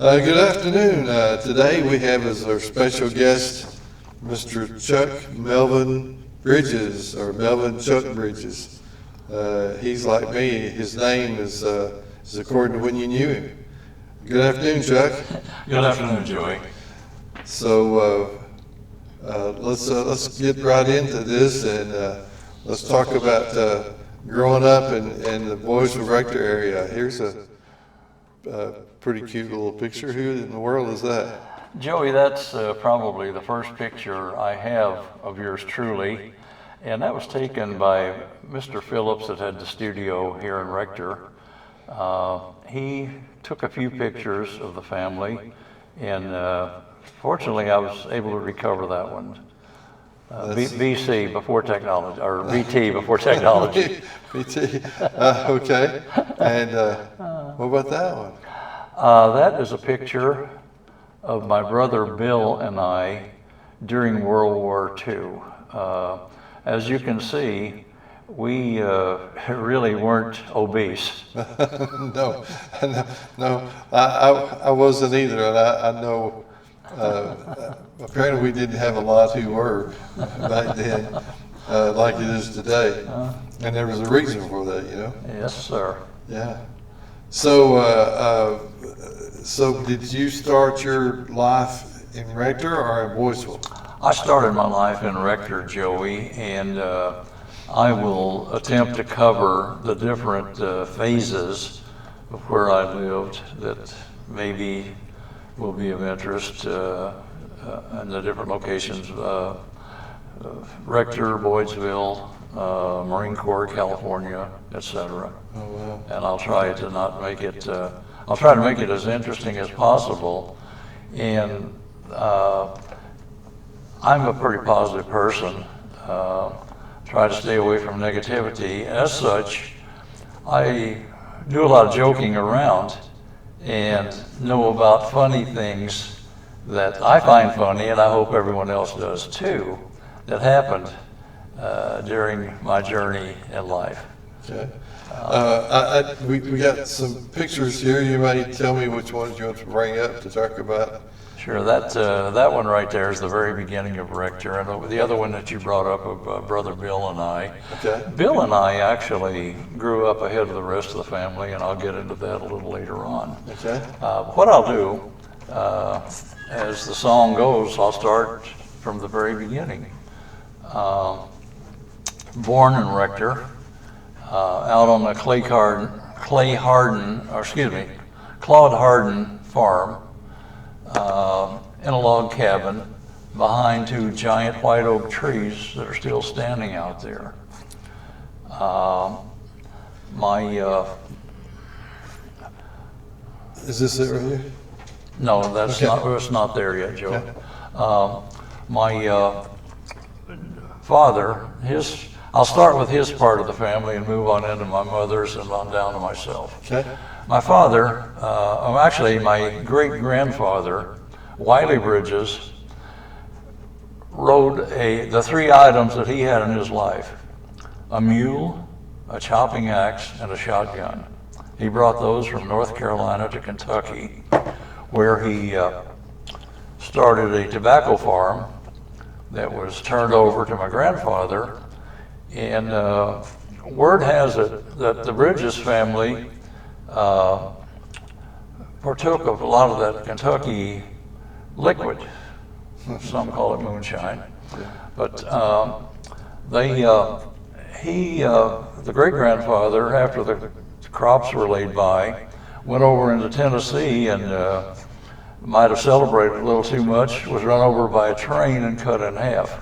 Good afternoon. Today we have as our special guest Mr. Chuck Melvin Bridges, or Melvin Chuck Bridges. He's like me. His name is according to when you knew him. Good afternoon, Chuck. Good afternoon, Joey. So let's get right into this, and let's talk about growing up in the Boysville Rector area. Here's a pretty cute little picture. Who in the world is that? Joey, that's probably the first picture I have of yours truly, and that was taken by Mr. Phillips that had the studio here in Rector. He took a few pictures of the family, and fortunately I was able to recover that one. BC before technology, or BT before technology. BT, okay. And what about that one? That is a picture of my brother Bill and I during World War II. As you can see, we really weren't obese. No, I wasn't either, and I know apparently we didn't have a lot who were back then like it is today, and there was a reason for that, you know? Yes, sir. Yeah. So, so did you start your life in Rector or in Boysville? I started my life in Rector, Joey, and I will attempt to cover the different phases of where I lived that maybe will be of interest in the different locations. Rector, Boydsville, Marine Corps, California, etc. Oh, wow. And I'll try to not make it, I'll try to make it as interesting as possible. And I'm a pretty positive person. Try to stay away from negativity. As such, I do a lot of joking around and know about funny things that I find funny, and I hope everyone else does too, that happened during my journey in life. Okay. We got some pictures here. You may tell me which ones you want to bring up to talk about. Sure, that one right there is the very beginning of Rector, and the other one that you brought up of Brother Bill and I. Okay. Bill and I actually grew up ahead of the rest of the family, and I'll get into that a little later on. Okay. What I'll do, as the song goes, I'll start from the very beginning. Born in Rector, out on the Claude Harden farm, in a log cabin behind two giant white oak trees that are still standing out there. Is this it right here? No, that's Okay. it's not there yet, Joe. Okay. My father, I'll start with his part of the family and move on into my mother's and on down to myself. Okay. My father, actually my great-grandfather, Wiley Bridges, rode the three items that he had in his life: a mule, a chopping axe, and a shotgun. He brought those from North Carolina to Kentucky, where he started a tobacco farm that was turned over to my grandfather. And word has it that the Bridges family partook of a lot of that Kentucky liquid. Some call it moonshine. But the great-grandfather, after the crops were laid by, went over into Tennessee and might have celebrated a little too much, was run over by a train and cut in half.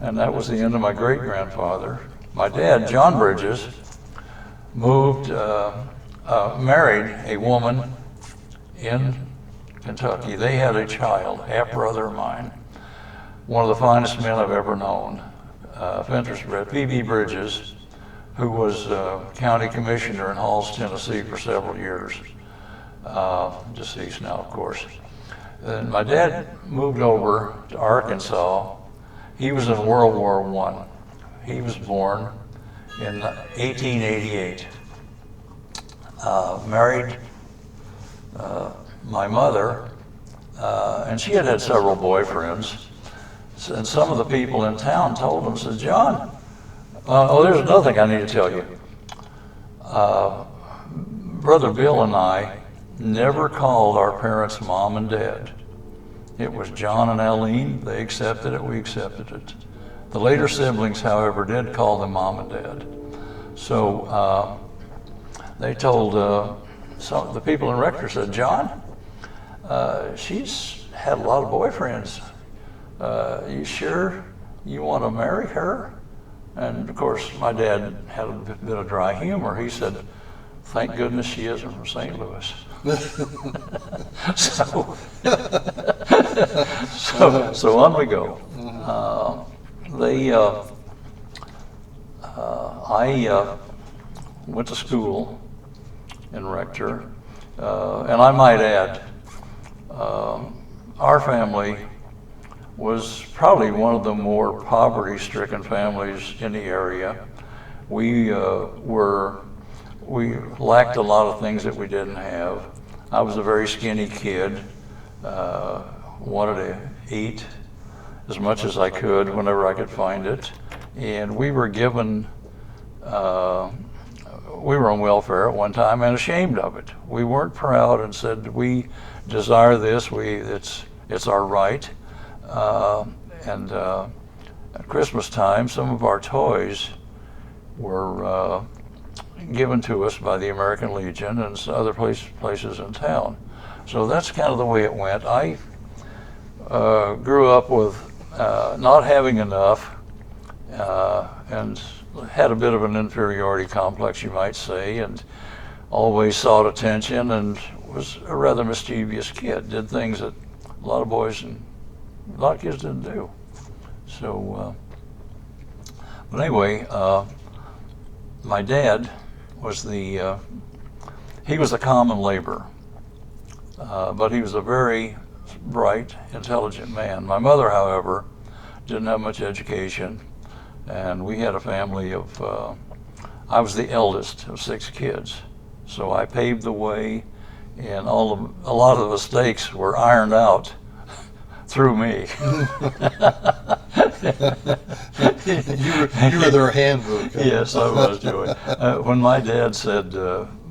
And that was the end of my great-grandfather. My dad, John Bridges, married a woman in Kentucky. They had a child, half-brother of mine, one of the finest men I've ever known, Ventress B.B. Bridges, who was county commissioner in Halls, Tennessee for several years. Deceased now, of course. Then my dad moved over to Arkansas. He was in World War I. He was born in 1888. Married my mother, and she had had several boyfriends, and some of the people in town told them, said, John, there's another thing I need to tell you. Brother Bill and I never called our parents mom and dad. It was John and Eileen. They accepted it, we accepted it. The later siblings, however, did call them mom and dad. So they told some of the people in Rector, said, John, she's had a lot of boyfriends. You sure you want to marry her? And of course, my dad had a bit of dry humor. He said, thank goodness she isn't from St. Louis. so on we go. I went to school in Rector, and I might add, our family was probably one of the more poverty-stricken families in the area. We lacked a lot of things that we didn't have. I was a very skinny kid, wanted to eat as much as I could whenever I could find it. And we were given, we were on welfare at one time and ashamed of it. We weren't proud and said, we desire this, it's our right. And at Christmas time, some of our toys were given to us by the American Legion and other places in town. So that's kind of the way it went. I grew up with not having enough and had a bit of an inferiority complex, you might say, and always sought attention and was a rather mischievous kid, did things that a lot of boys and a lot of kids didn't do. So, but anyway, my dad was he was a common laborer, but he was a very bright, intelligent man. My mother, however, didn't have much education, and we had a family of, I was the eldest of 6 kids, so I paved the way, and a lot of the mistakes were ironed out through me. you were their handbook. Huh? Yes, I was, Joey. When my dad said,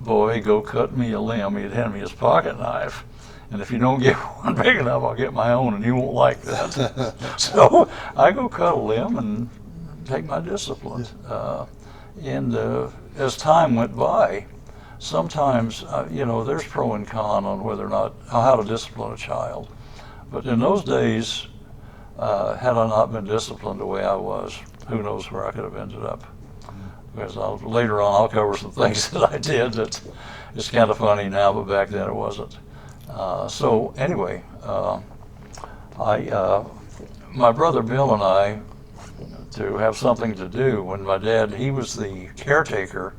boy, go cut me a limb, he'd hand me his pocket knife. And if you don't get one big enough, I'll get my own, and you won't like that. So I go cut a limb and take my discipline. And as time went by, sometimes, there's pro and con on whether or not, how to discipline a child. But in those days, had I not been disciplined the way I was, who knows where I could have ended up. Because later on, I'll cover some things that I did that it's kind of funny now, but back then it wasn't. So anyway, my brother Bill and I, to have something to do, when my dad, he was the caretaker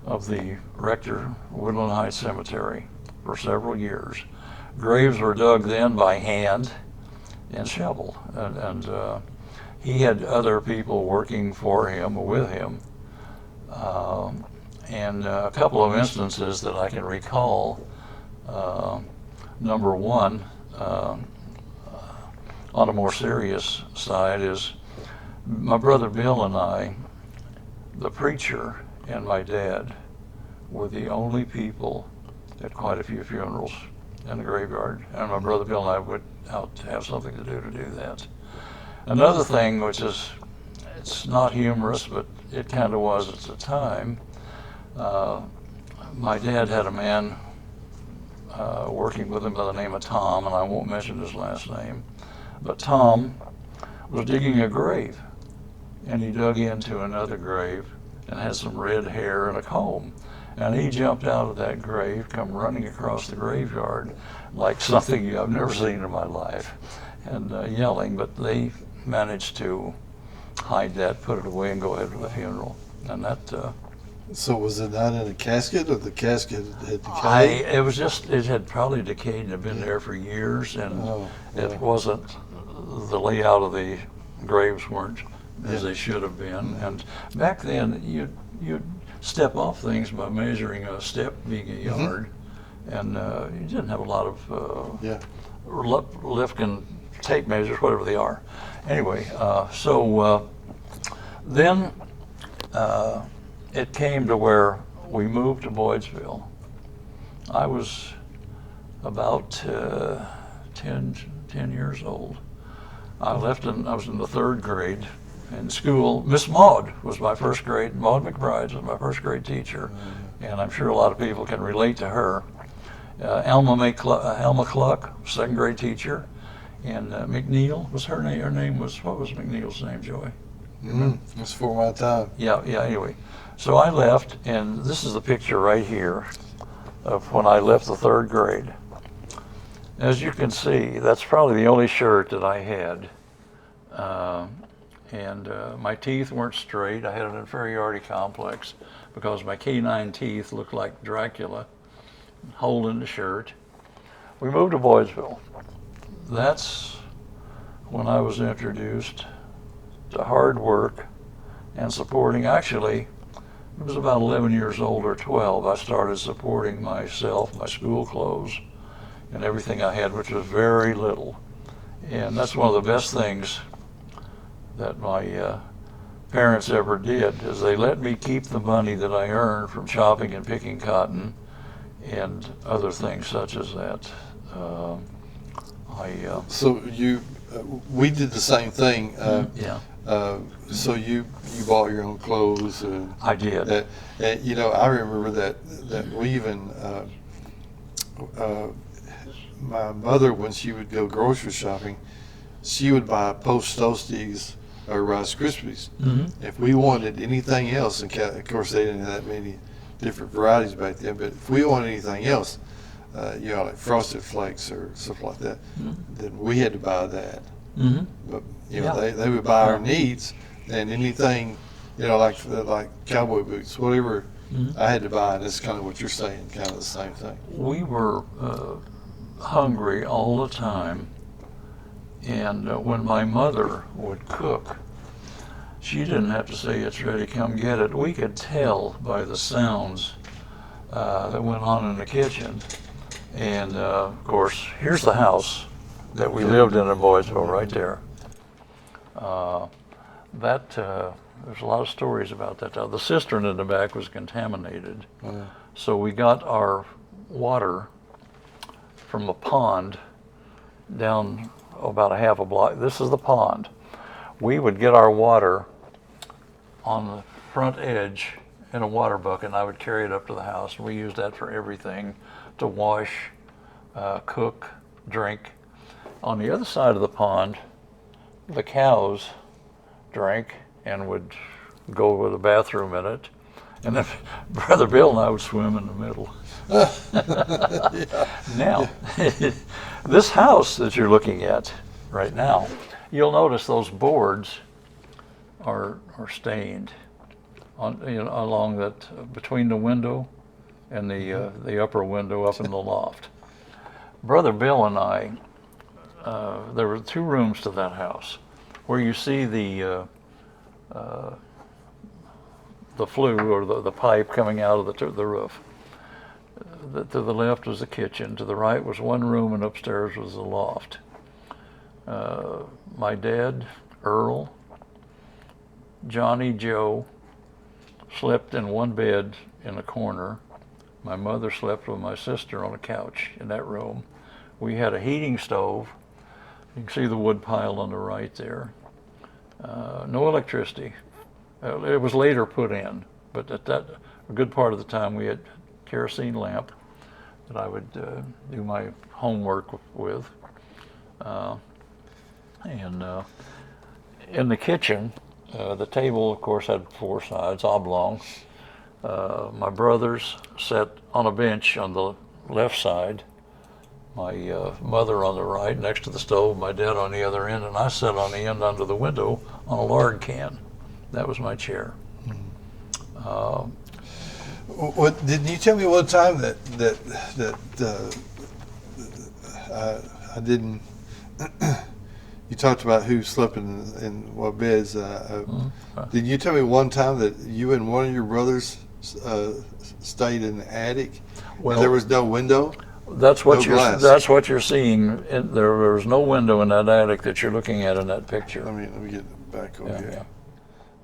of the Rector Woodland Heights Cemetery for several years. Graves were dug then by hand and shovel, and he had other people working for him or with him. And a couple of instances that I can recall. Number one, on a more serious side, is my brother Bill and I, the preacher and my dad, were the only people at quite a few funerals in the graveyard, and my brother Bill and I would out to have something to do that. Another thing, which is, it's not humorous, but it kind of was at the time, my dad had a man working with him by the name of Tom, and I won't mention his last name, but Tom was digging a grave, and he dug into another grave and had some red hair and a comb. And he jumped out of that grave, come running across the graveyard like something I've never seen in my life, and yelling, but they managed to hide that, put it away, and go ahead with the funeral. And that... So was it not in a casket, or the casket had decayed? It had probably decayed and had been there for years, and it wasn't, the layout of the graves weren't as they should have been. And back then, you'd step off things by measuring a step being a yard, and you didn't have a lot of Yeah. Lifkin tape measures, whatever they are. Anyway, so then it came to where we moved to Boydsville. I was about 10 years old. I was in the 3rd grade in school. Miss Maud was my first grade. Maud McBride was my first grade teacher, and I'm sure a lot of people can relate to her. Alma Cluck, 2nd grade teacher, and McNeil was her name. Her name was, what was McNeil's name, Joey? It's for my time. Yeah, anyway. So I left, and this is the picture right here of when I left the 3rd grade. As you can see, that's probably the only shirt that I had. And my teeth weren't straight. I had an inferiority complex because my canine teeth looked like Dracula holding the shirt. We moved to Boydsville. That's when I was introduced to hard work and supporting. Actually, I was about 11 years old or 12. I started supporting myself, my school clothes, and everything I had, which was very little. And that's one of the best things that my parents ever did, is they let me keep the money that I earned from chopping and picking cotton and other things such as that. So we did the same thing. Yeah, So you bought your own clothes. And, I did. and you know, I remember that we even, my mother, when she would go grocery shopping, she would buy Post Toasties or Rice Krispies. If we wanted anything else, and of course they didn't have that many different varieties back then, but if we wanted anything else, you know, like Frosted Flakes or stuff like that, then we had to buy that. But you know, they would buy our needs, and anything, you know, like cowboy boots, whatever, I had to buy. And that's kind of what you're saying, kind of the same thing. We were hungry all the time, and when my mother would cook, she didn't have to say it's ready, come get it. We could tell by the sounds that went on in the kitchen. And of course, here's the house that we lived in Boydsville, right there. There's a lot of stories about that. The cistern in the back was contaminated, so we got our water from a pond down about a half a block. This is the pond. We would get our water on the front edge in a water bucket, and I would carry it up to the house, and we used that for everything, to wash, cook, drink. On the other side of the pond, the cows drank and would go to the bathroom in it, and then Brother Bill and I would swim in the middle. Now, this house that you're looking at right now, you'll notice those boards are stained on, you know, along that, between the window and the upper window up in the loft. Brother Bill and I, there were 2 rooms to that house, where you see the flue or the pipe coming out of the roof. To the left was the kitchen, to the right was 1 room, and upstairs was the loft. My dad, Earl, Johnny, Joe slept in one bed in a corner. My mother slept with my sister on a couch in that room. We had a heating stove. You can see the wood pile on the right there. No electricity. It was later put in, but a good part of the time we had kerosene lamp that I would do my homework with. And in the kitchen, the table, of course, had 4 sides, oblong. My brothers sat on a bench on the left side, my mother on the right next to the stove, my dad on the other end, and I sat on the end under the window on a lard can. That was my chair. What didn't you tell me one time that I didn't? You talked about who slept in what beds. Did you tell me one time that you and one of your brothers uh, stayed in the attic. Well, And there was no window. That's what No glass. that's what you're seeing. There was no window in that attic that you're looking at in that picture. Let me get it back over Yeah, here. yeah.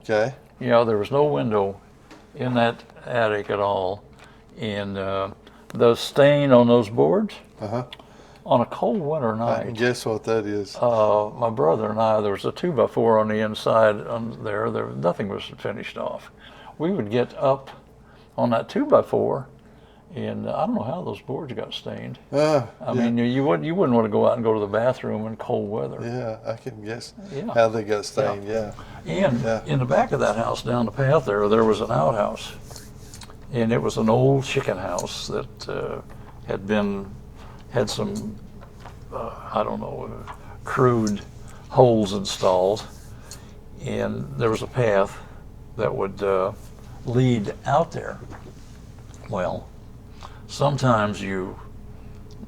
Okay. Yeah, there was no window in that attic at all. And the stain on those boards, Uh-huh. on a cold winter I can night, guess what that is. my brother and I, there was a 2x4 on the inside on there. Nothing was finished off. We would get up on that 2x4, and I don't know how those boards got stained. I Yeah. mean, you wouldn't want to go out and go to the bathroom in cold weather. Yeah, I can guess Yeah. how they got stained. Yeah. And Yeah. in the back of that house, down the path there was an outhouse, and it was an old chicken house that had some I don't know, crude holes installed, and there was a path that would lead out there. Well, sometimes you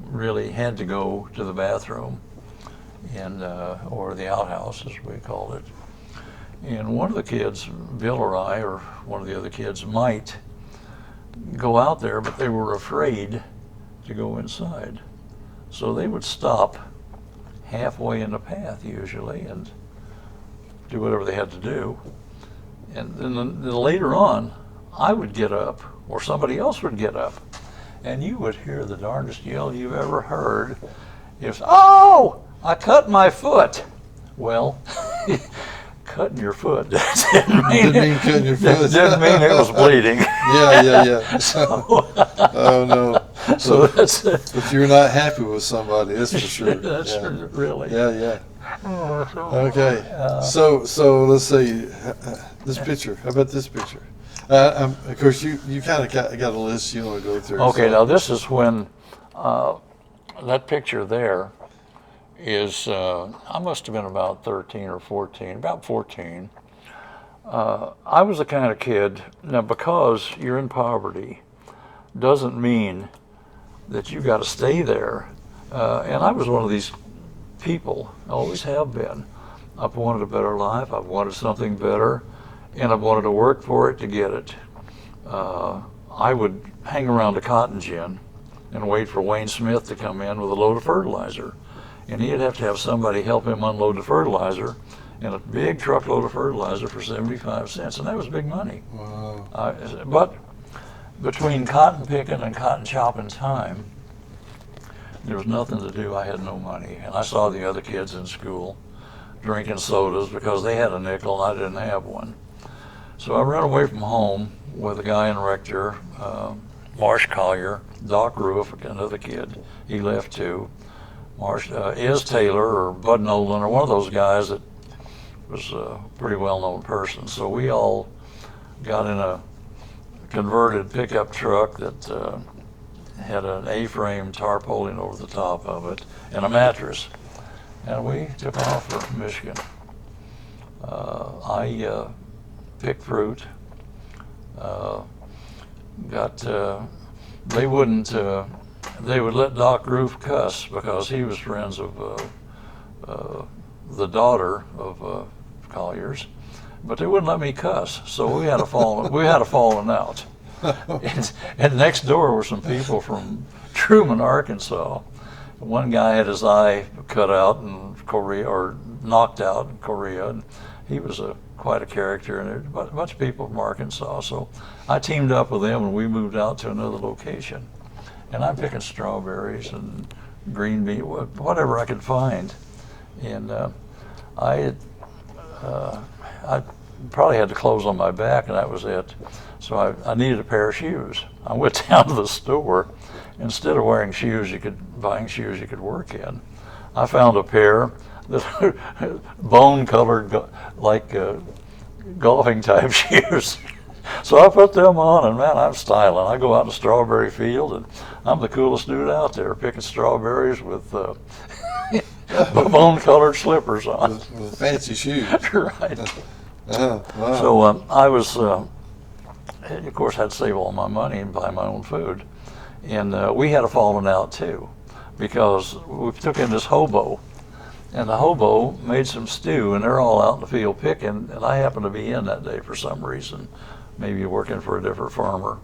really had to go to the bathroom, and or the outhouse, as we called it. And one of the kids, Bill or I, or one of the other kids, might go out there, but they were afraid to go inside. So they would stop halfway in the path usually and do whatever they had to do. And then later on, I would get up, or somebody else would get up, and you would hear the darndest yell you've ever heard. It was, "Oh, I cut my foot." Well, cutting your foot didn't mean cutting your foot. Didn't mean it was bleeding. Yeah. Oh no. So that's But you're not happy with somebody, that's for sure. that's Yeah. really. Yeah. Okay. So let's see this picture. How about this picture? Of course, you kind of got a list you want to go through. Okay, so. now this is when that picture there is, I must have been about 13 or 14, about 14. I was the kind of kid, now because you're in poverty, doesn't mean that you got to stay there. And I was one of these people, always have been. I've wanted a better life, I've wanted something better, and I've wanted to work for it to get it. I would hang around a cotton gin and wait for Wayne Smith to come in with a load of fertilizer. And he'd have to have somebody help him unload the fertilizer, and a big truckload of fertilizer for 75 cents, and that was big money. Wow. But between cotton picking and cotton chopping time, there was nothing to do. I had no money, and I saw the other kids in school drinking sodas because they had a nickel and I didn't have one. So I ran away from home with a guy in Rector, Marsh Collier, Doc Roof, another kid. He left too. Iz Taylor or Bud Nolan or one of those guys that was a pretty well-known person. So we all got in a converted pickup truck that had an A-frame tarpaulin over the top of it and a mattress. And we took off for Michigan. I picked fruit. They would let Doc Roof cuss because he was friends of the daughter of Collier's, but they wouldn't let me cuss. So we had a falling out. And next door were some people from Truman, Arkansas. One guy had his eye cut out in Korea, or knocked out in Korea, and he was quite a character, and there was a bunch of people from Arkansas. So I teamed up with them, and we moved out to another location. And I'm picking strawberries and green beans, whatever I could find. And I probably had the clothes on my back, and that was it. So I needed a pair of shoes. I went down to the store. Instead of buying shoes you could work in, I found a pair that bone-colored, like golfing type shoes. So I put them on, and man, I'm styling. I go out in the strawberry field, and I'm the coolest dude out there picking strawberries with bone-colored slippers on. With fancy shoes. Right. Wow. So I was, of course, had to save all my money and buy my own food. And we had a falling out too, because we took in this hobo, and the hobo made some stew, and they're all out in the field picking, and I happened to be in that day for some reason. maybe working for a different farmer.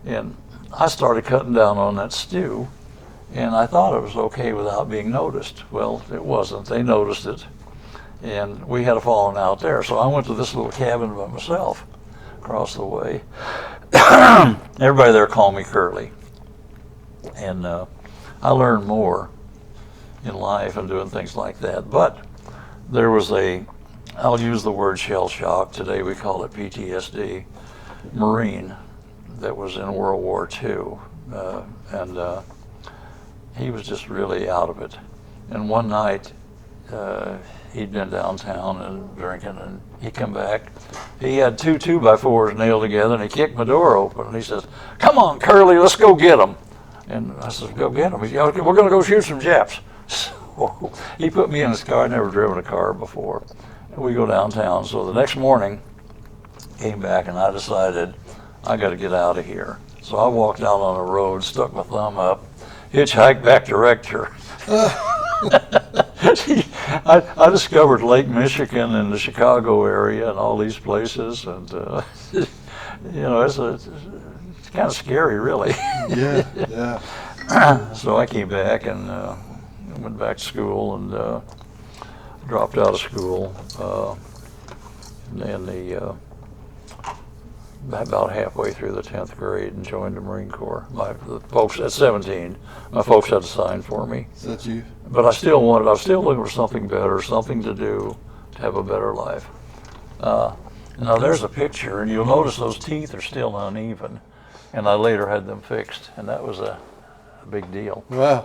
And I started cutting down on that stew, and I thought it was okay without being noticed. Well, it wasn't. They noticed it, and we had a falling out there. So I went to this little cabin by myself across the way. Everybody there called me Curly, and I learned more in life and doing things like that. But there was I'll use the word shell shock, today we call it PTSD, Marine that was in World War II, and he was just really out of it. And one night, he'd been downtown and drinking, and he come back. He had two 2x4s nailed together, and he kicked my door open, and he says, "Come on, Curly, let's go get them." And I said, "Go get them." He said, "Okay, we're going to go shoot some Japs." So he put me in his car. I'd never driven a car before. And we go downtown. So the next morning, came back, and I decided, I got to get out of here. So I walked out on the road, stuck my thumb up, hitchhiked back to Rector. I discovered Lake Michigan and the Chicago area and all these places, and it's kind of scary, really. Yeah. So I came back and went back to school and dropped out of school about halfway through the 10th grade and joined the Marine Corps. The folks at 17, my folks had to sign for me. Is that you? But I was still looking for something better, something to do to have a better life. Now there's a picture, and you'll notice those teeth are still uneven, and I later had them fixed, and that was a big deal. Wow.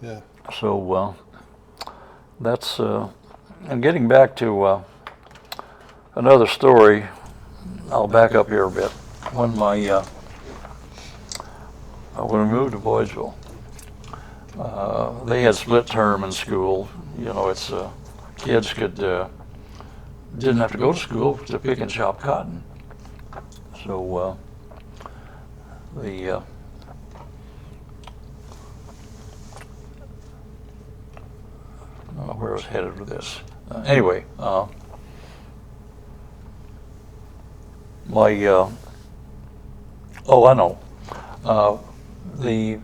Yeah. So that's, and getting back to another story, I'll back up here a bit. When we moved to Boydesville, they had split term in school. It's kids didn't have to go to school to pick and chop cotton. So I don't know where I was headed with this. Anyway, I know. The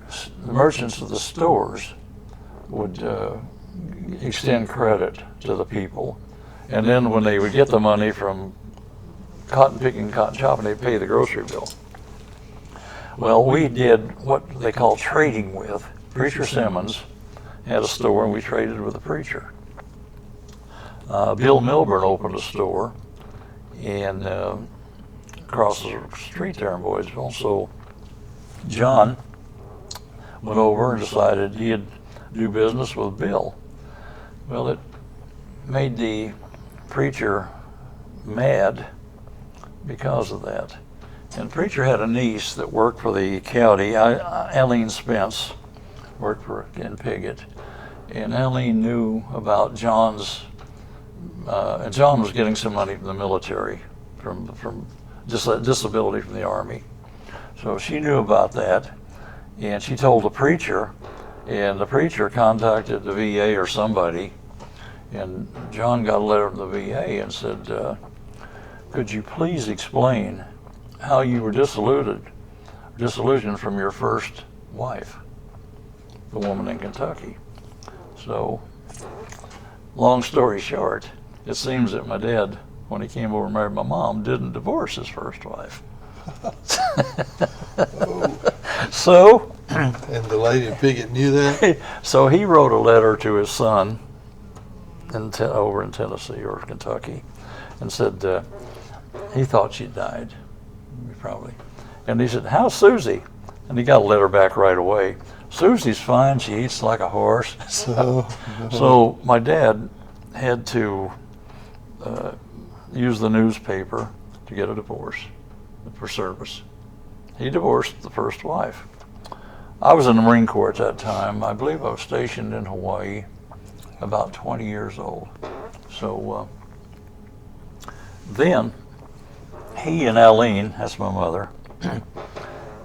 merchants of the stores would extend credit to the people, and then when they would get the money from cotton picking, cotton chopping, they'd pay the grocery bill. Well, we did what they call trading with. Preacher Simmons had a store, and we traded with the preacher. Bill Milburn opened a store and across the street there in Boydesville. So John went over and decided he'd do business with Bill. Well, it made the preacher mad because of that. And the preacher had a niece that worked for the county, Eileen Spence, worked in Piggott. And Eileen knew about John's, and John was getting some money from the military, from disability from the Army. So she knew about that, and she told the preacher, and the preacher contacted the VA or somebody, and John got a letter from the VA and said, could you please explain how you were disillusioned from your first wife, the woman in Kentucky? So, long story short, it seems that my dad, when he came over and married my mom, didn't divorce his first wife. So, and the lady in Piggott knew that? So he wrote a letter to his son over in Tennessee or Kentucky and said he thought she'd died, probably. And he said, how's Susie? And he got a letter back right away. Susie's fine, she eats like a horse. So my dad had to use the newspaper to get a divorce for service. He divorced the first wife. I was in the Marine Corps at that time. I believe I was stationed in Hawaii, about 20 years old. So then he and Eileen, that's my mother,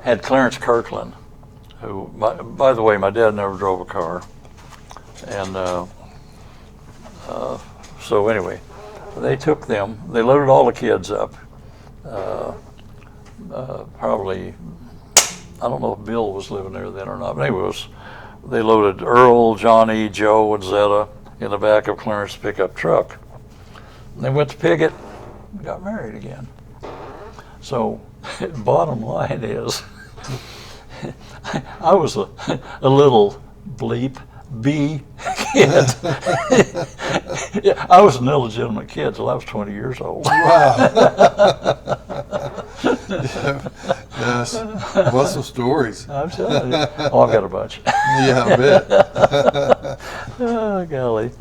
had Clarence Kirkland, who, by the way, my dad never drove a car. And so anyway, they took them, they loaded all the kids up, Probably, I don't know if Bill was living there then or not, but anyway, they loaded Earl, Johnny, Joe, and Zetta in the back of Clarence's pickup truck. And they went to Piggott and got married again. So, bottom line is, I was a little bleep B kid. Yeah, I was an illegitimate kid till I was 20 years old. Wow. Yes. What's some stories? I'm telling you. Oh, I've got a bunch. Yeah, I bet. Oh, golly.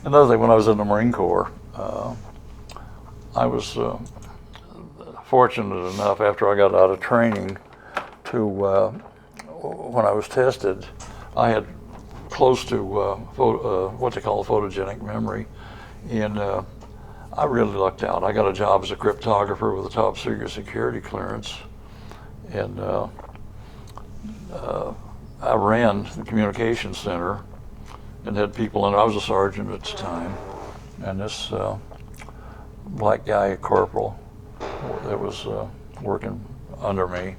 Another thing, when I was in the Marine Corps, I was fortunate enough after I got out of training to, when I was tested, I had close to what they call photogenic memory, and I really lucked out. I got a job as a cryptographer with a top secret security clearance, and I ran the communications center and had people in it. I was a sergeant at the time, and this black guy, a corporal, that was working under me.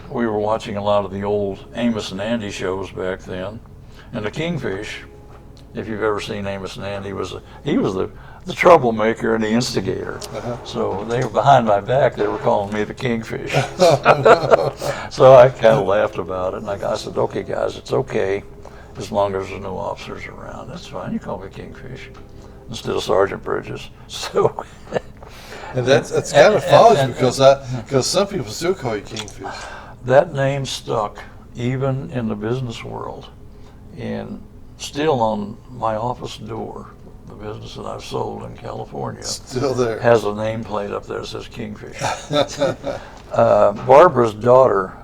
We were watching a lot of the old Amos and Andy shows back then, and the Kingfish. If you've ever seen Amos and Andy, he was the troublemaker and the instigator. Uh-huh. So they were behind my back. They were calling me the Kingfish. So I kind of laughed about it, and I said, "Okay, guys, it's okay as long as there's no officers around. That's fine. You call me Kingfish instead of Sergeant Bridges." So. And that's kind of follows because some people still call you Kingfish. That name stuck even in the business world, and still on my office door, the business that I've sold in California, Still there. has a nameplate up there that says Kingfish. Barbara's daughter,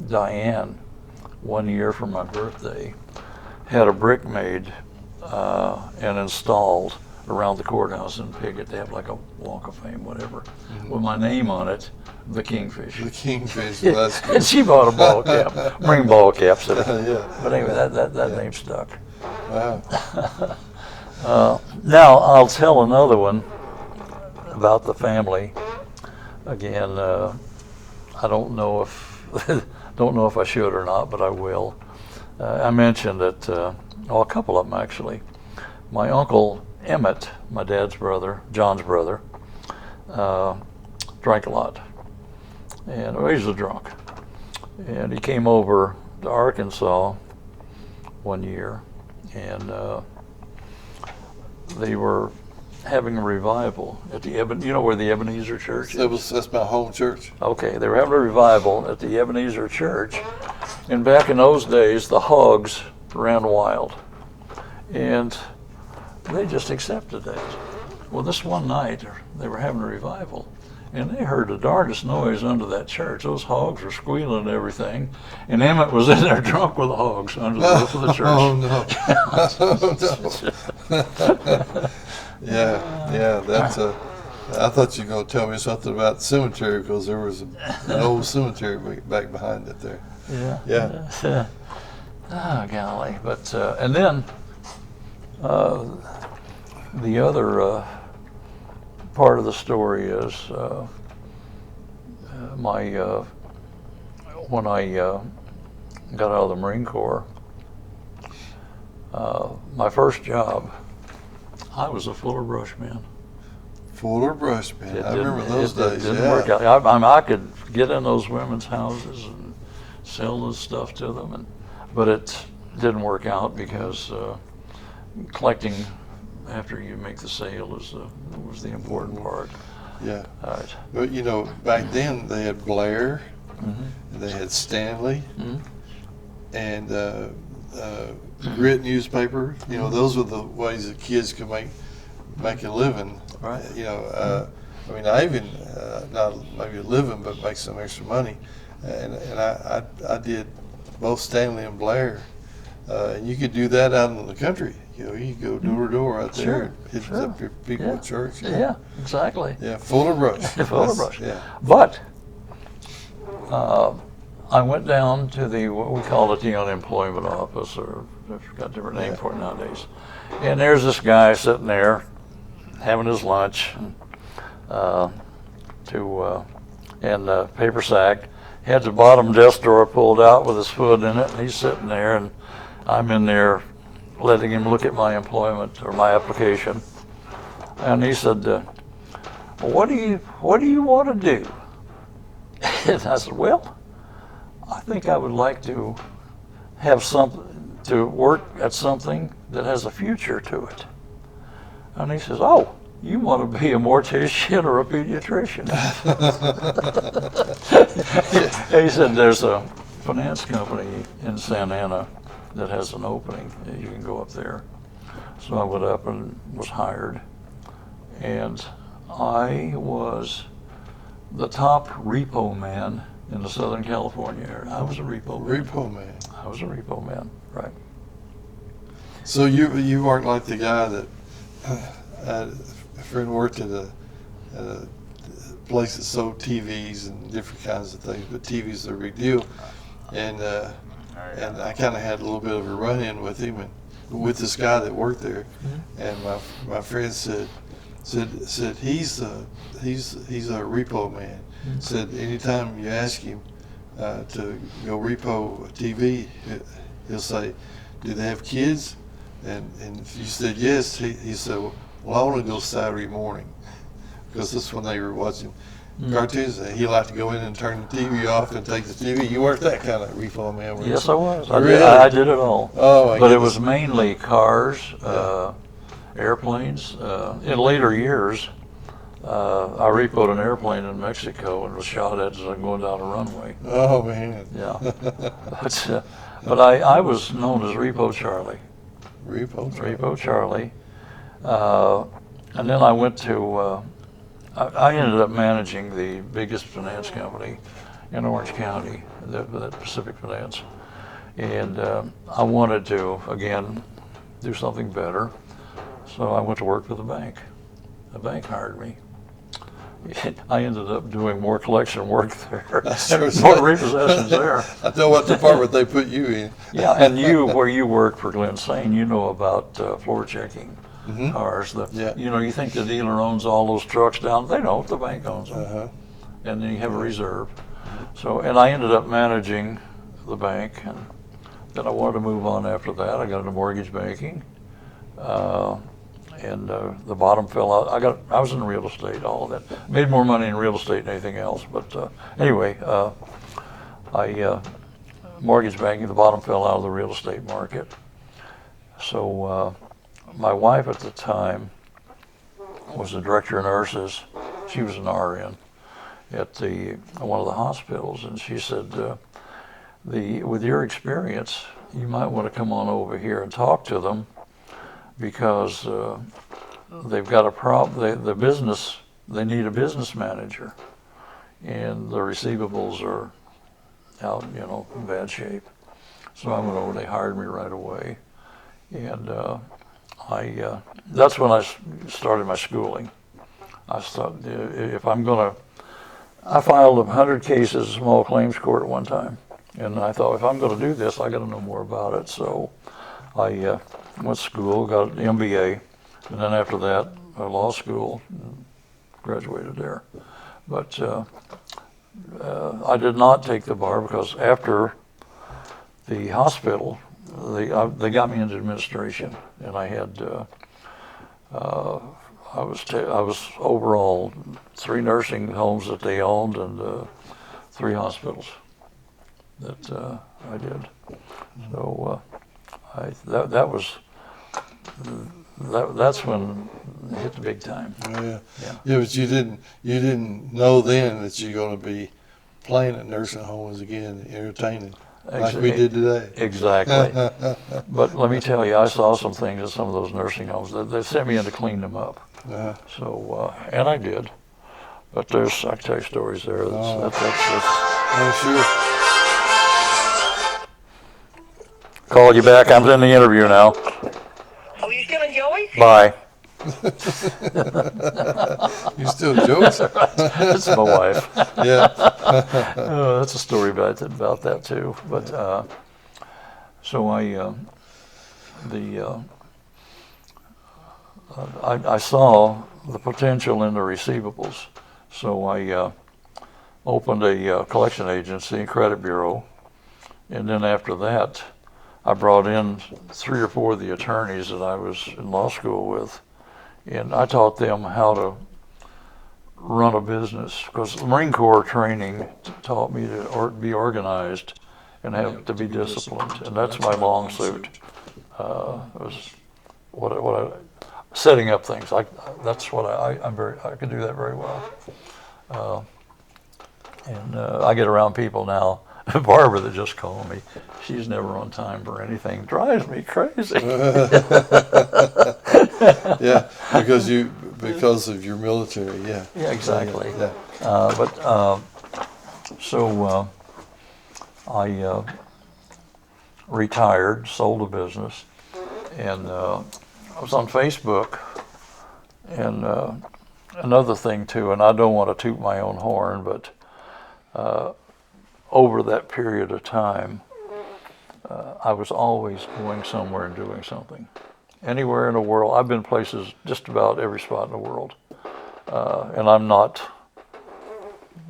Diane, 1 year from my birthday, had a brick made and installed around the courthouse in Piggott. They have like a Walk of Fame, whatever, with my name on it, the Kingfish. The Kingfish. Well, that's good. And she bought a ball cap, bring ball caps. Yeah. But anyway, that name stuck. Wow. Now I'll tell another one about the family. Again, I don't know if I should or not, but I will. I mentioned that, a couple of them actually. My uncle Emmett, my dad's brother, John's brother, drank a lot, and he was a drunk. And he came over to Arkansas one year, and they were having a revival at the you know where the Ebenezer Church is? That's my home church. Okay, they were having a revival at the Ebenezer Church, and back in those days, the hogs ran wild, and they just accepted that. Well, this one night, they were having a revival, and they heard the darndest noise under that church. Those hogs were squealing and everything, and Emmett was in there drunk with the hogs under the roof of the church. Oh, no. Yeah, that's I thought you were going to tell me something about the cemetery, because there was an old cemetery back behind it there. Yeah. Oh, golly. But, and then the other part of the story is when I got out of the Marine Corps, my first job, I was a Fuller brush man. Fuller brush man. I remember those days. It didn't work out. I could get in those women's houses and sell this stuff to them, but it didn't work out because collecting after you make the sale was the important part. Yeah. Right. But you know, back then they had Blair, Mm-hmm. and they had Stanley, Mm-hmm. and Grit newspaper. You know, those were the ways that kids could make a living. Right. You know, I mean, I even not maybe a living, but make some extra money. And I did both Stanley and Blair, and you could do that out in the country. You know, you could go door to door out there and hit up your people at church. Yeah, exactly. Yeah, Fuller brush. Fuller brush. Yeah. But I went down to what we call it the unemployment office, or I've got a different name for it nowadays. And there's this guy sitting there having his lunch. and paper sack. Had the bottom desk drawer pulled out with his foot in it, and he's sitting there, and I'm in there letting him look at my employment or my application. And he said, what do you want to do? And I said, well, I think I would like to have to work at something that has a future to it. And he says, oh, you want to be a mortician or a pediatrician? He said, there's a finance company in Santa Ana that has an opening. You can go up there. So I went up and was hired. And I was the top repo man in the Southern California area. I was a repo man. Repo man. I was a repo man, right. So you weren't like the guy that a friend worked at a place that sold TVs and different kinds of things, but TVs are a big deal. And I kind of had a little bit of a run-in with him and with this guy that worked there. And my friend said he's a repo man. Said anytime you ask him to go repo a TV, he'll say, do they have kids? And if you said yes, he said, well, I want to go Saturday morning, because that's when they were watching cartoons. And he liked to go in and turn the TV off and take the TV. You weren't that kind of repo man, were you? Yes, I was. Really? I did it all. Oh, my But goodness. it was mainly cars, airplanes. In later years, I repoed an airplane in Mexico and was shot at as I'm going down a runway. Oh, man. Yeah. But I was known as Repo Charlie. Repo Charlie. And then I went to, I ended up managing the biggest finance company in Orange County, that Pacific Finance. And I wanted to, again, do something better. So I went to work for the bank. The bank hired me. I ended up doing more collection work there, more repossessions there. I know what department they put you in. Yeah, and where you work for Glenn Sain, you know about floor checking cars. You think the dealer owns all those trucks down. They don't. The bank owns them. And then you have a reserve. So, and I ended up managing the bank, and then I wanted to move on after that. I got into mortgage banking. And the bottom fell out. I was in real estate, all of that. Made more money in real estate than anything else. But anyway, mortgage banking, the bottom fell out of the real estate market. So my wife at the time was the director of nurses. She was an RN at one of the hospitals, and she said, with your experience, you might want to come on over here and talk to them, because they've got a problem. The business, they need a business manager, and the receivables are out, in bad shape. So I went over. They hired me right away, and that's when I started my schooling. I thought, I filed 100 cases in small claims court at one time, and I thought, if I'm going to do this, I got to know more about it. So I went to school, got an MBA, and then after that, law school, and graduated there. But I did not take the bar, because after the hospital, they got me into administration, and I had I was overall 3 nursing homes that they owned, and 3 hospitals that I did. So that's when it hit the big time. Yeah, but you didn't know then that you're going to be playing at nursing homes again, entertaining, like we did today. Exactly. But let me tell you, I saw some things at some of those nursing homes. They sent me in to clean them up. So, and I did. But I can tell you stories there. That's sure. Call you back. I'm in the interview now. Oh, you still in Joey's? Bye. You still jokes? That's my wife. Yeah. That's a story about that too. But so I saw the potential in the receivables. So I opened a collection agency and credit bureau. And then after that, I brought in 3 or 4 of the attorneys that I was in law school with. And I taught them how to run a business, because the Marine Corps training taught me to be organized and have to be disciplined. And that's my long suit. Was setting up things. That's what I can do that very well. And I get around people now. Barbara that just called me, she's never on time for anything. Drives me crazy. Yeah, because of your military. Yeah. Yeah, exactly. Yeah. So I retired, sold a business, and I was on Facebook. And another thing too, and I don't want to toot my own horn, but over that period of time, I was always going somewhere and doing something. Anywhere in the world. I've been places, just about every spot in the world. And I'm not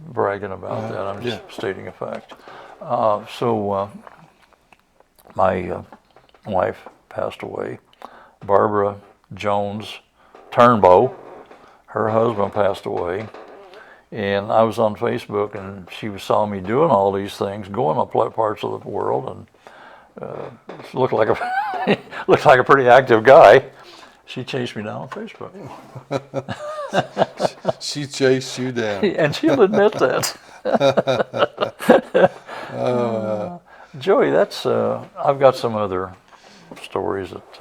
bragging about that. I'm just stating a fact. So my wife passed away. Barbara Jones Turnbow, her husband passed away. And I was on Facebook, and she saw me doing all these things, going to parts of the world, and looked like a pretty active guy. She chased me down on Facebook. She chased you down. And she'll admit that. Joey, that's I've got some other stories that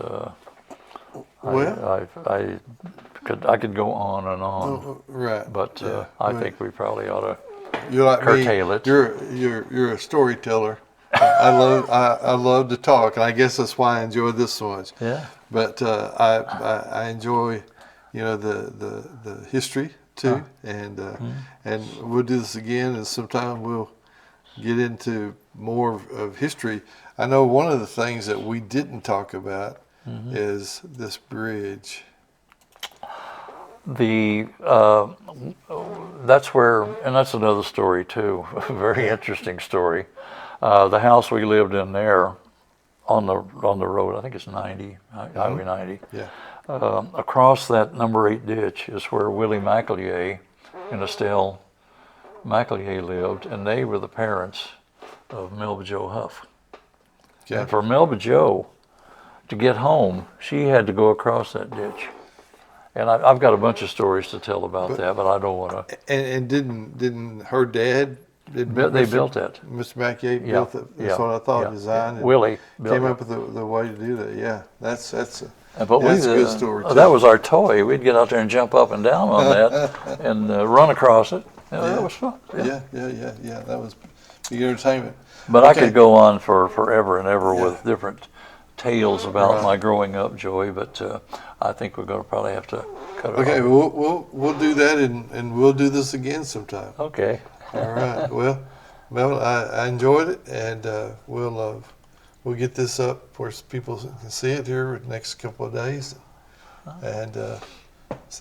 I could go on and on. Right. But I think we probably ought to You're like curtail me. it. You're a storyteller. I love to talk, and I guess that's why I enjoy this so much. Yeah. But I enjoy, the history too, and we'll do this again, and sometime we'll get into more of history. I know one of the things that we didn't talk about is this bridge. That's where, and that's another story too, a very interesting story. The house we lived in there on the road, I think it's 90, Highway 90. Yeah. Across that number 8 ditch is where Willie McEllier and Estelle McEllier lived, and they were the parents of Melba Jo Huff. Okay. And for Melba Jo to get home, she had to go across that ditch. And I've got a bunch of stories to tell about that, but I don't want to. And didn't her dad? They built it. Mr. McKay built it. That's what I thought. Designed. And Willie built came it. up with the way to do that. Yeah, that's a But that's a good story too. that was our toy. We'd get out there and jump up and down on that and run across it. That was fun. Yeah. That was big entertainment. But Okay. I could go on for forever and ever with different tales about my growing up, Joey. But I think we're going to probably have to cut it Okay, off. we'll do that, and we'll do this again sometime. Okay. All right. Well, Melvin, I enjoyed it, and we'll get this up where people can see it here the next couple of days, and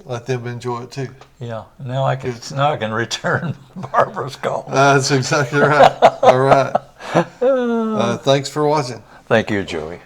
let them enjoy it too. Yeah. Now I can return Barbara's call. That's exactly right. All right. Thanks for watching. Thank you, Joey.